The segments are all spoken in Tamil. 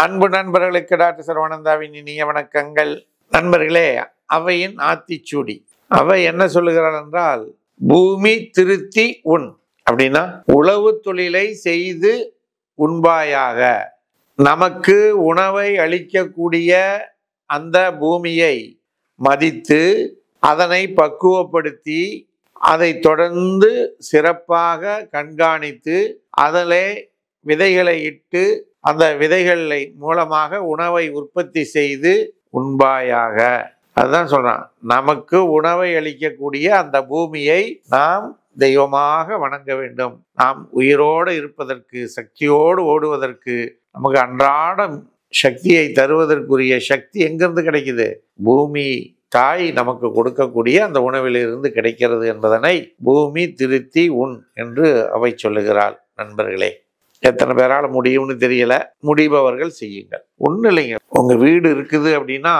அன்பு நண்பர்களுக்கு டாக்டர் சரவணந்தாவின் இனிய வணக்கங்கள். நண்பர்களே, அவையின் ஆத்திச்சூடி. அவை என்ன சொல்லுகிறாள் என்றால், பூமி திருத்தி உண் அப்படின்னா உழவு தொழிலை செய்து உண்பாயாக. நமக்கு உணவை அளிக்கக்கூடிய அந்த பூமியை மதித்து அதனை பக்குவப்படுத்தி அதை தொடர்ந்து சிறப்பாக கண்காணித்து அதிலே விதைகளை இட்டு அந்த விதைகளை மூலமாக உணவை உற்பத்தி செய்து உண்பாயாக. அதுதான் சொல்றான். நமக்கு உணவை அளிக்கக்கூடிய அந்த பூமியை நாம் தெய்வமாக வணங்க வேண்டும். நாம் உயிரோடு இருப்பதற்கு, சக்தியோடு ஓடுவதற்கு, நமக்கு அன்றாடம் சக்தியை தருவதற்குரிய சக்தி எங்கிருந்து கிடைக்குது? பூமி தாய் நமக்கு கொடுக்கக்கூடிய அந்த உணவிலிருந்து கிடைக்கிறது என்பதனை பூமி திருத்தி உண் என்று அவை சொல்லுகிறாள். நண்பர்களே, எத்தனை பேரால் முடியும்னு தெரியல, முடிபவர்கள் செய்யுங்கள். ஒன்றும் இல்லைங்க, உங்கள் வீடு இருக்குது அப்படின்னா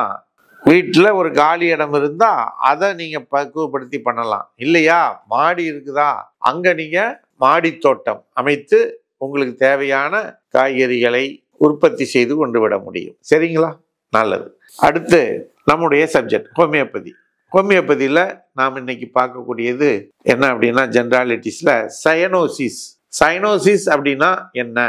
வீட்டில் ஒரு காலி இடம் இருந்தால் அதை நீங்கள் பக்குவப்படுத்தி பண்ணலாம். இல்லையா, மாடி இருக்குதா, அங்கே நீங்கள் மாடி தோட்டம் அமைத்து உங்களுக்கு தேவையான காய்கறிகளை உற்பத்தி செய்து கொண்டு விட முடியும். சரிங்களா? நல்லது. அடுத்து நம்முடைய சப்ஜெக்ட் ஹோமியோபதி. ஹோமியோபதியில் நாம் இன்னைக்கு பார்க்கக்கூடியது என்ன அப்படின்னா, ஜென்ராலிட்டிஸில் சயனோசிஸ். சைனோசிஸ் அப்படின்னா என்ன?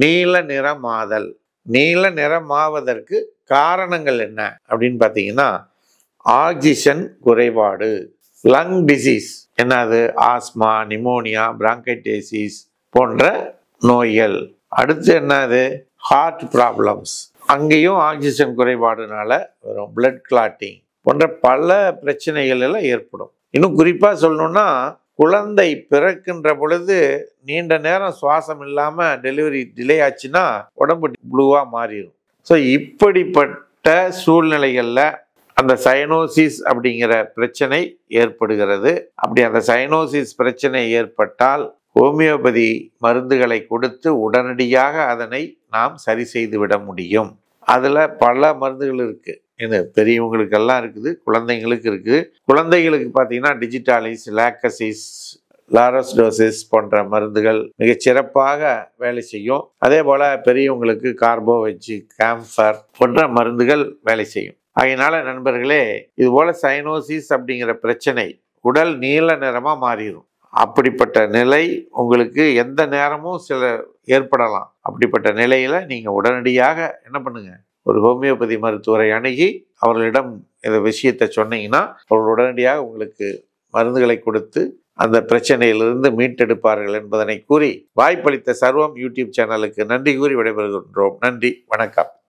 நீல நிறமாதல். நீல நிறமாவதற்கு காரணங்கள் என்ன அப்படின்னு பார்த்தீங்கன்னா, ஆக்சிஜன் குறைபாடு, லங் டிசீஸ், என்னது ஆஸ்மா, நிமோனியா, பிராங்கைட்டிஸ் போன்ற நோய்கள். அடுத்து என்னது, ஹார்ட் ப்ராப்ளம்ஸ். அங்கேயும் ஆக்சிஜன் குறைபாடுனால வரும் பிளட் கிளாட்டிங் போன்ற பல பிரச்சனைகள் எல்லாம் ஏற்படும். இன்னும் குறிப்பாக சொல்லணும்னா, குழந்தை பிறக்கின்ற பொழுது நீண்ட நேரம் சுவாசம் இல்லாமல் டெலிவரி டிலே ஆச்சுன்னா உடம்பு ப்ளூவாக மாறிடும். ஸோ இப்படிப்பட்ட சூழ்நிலைகளில் அந்த சைனோசிஸ் அப்படிங்கிற பிரச்சனை ஏற்படுகிறது. அப்படி அந்த சைனோசிஸ் பிரச்சனை ஏற்பட்டால் ஹோமியோபதி மருந்துகளை கொடுத்து உடனடியாக அதனை நாம் சரி செய்து விட முடியும். அதில் பல மருந்துகள் இருக்குது. இது பெரியவங்களுக்கெல்லாம் இருக்குது, குழந்தைங்களுக்கு இருக்குது. குழந்தைகளுக்கு பார்த்தீங்கன்னா டிஜிட்டாலிஸ், லாக்கசிஸ், லாரஸ்டோசிஸ் போன்ற மருந்துகள் மிகச் சிறப்பாக வேலை செய்யும். அதே போல் பெரியவங்களுக்கு கார்போவெஜ், கேம்ஃபர் போன்ற மருந்துகள் வேலை செய்யும். அதனால நண்பர்களே, இதுபோல் சைனோசிஸ் அப்படிங்கிற பிரச்சனை உடல் நீல நிறமாக மாறிடும். அப்படிப்பட்ட நிலை உங்களுக்கு எந்த நேரமும் ஏற்படலாம். அப்படிப்பட்ட நிலையில் நீங்கள் உடனடியாக என்ன பண்ணுங்க, ஒரு ஹோமியோபதி மருத்துவரை அணுகி அவர்களிடம் இந்த விஷயத்தை சொன்னீங்கன்னா அவர்கள் உடனடியாக உங்களுக்கு மருந்துகளை கொடுத்து அந்த பிரச்சனையிலிருந்து மீட்டெடுப்பார்கள் என்பதனை கூறி, வாய்ப்பளித்த சர்வம் யூடியூப் சேனலுக்கு நன்றி கூறி விடைபெறுகின்றோம். நன்றி, வணக்கம்.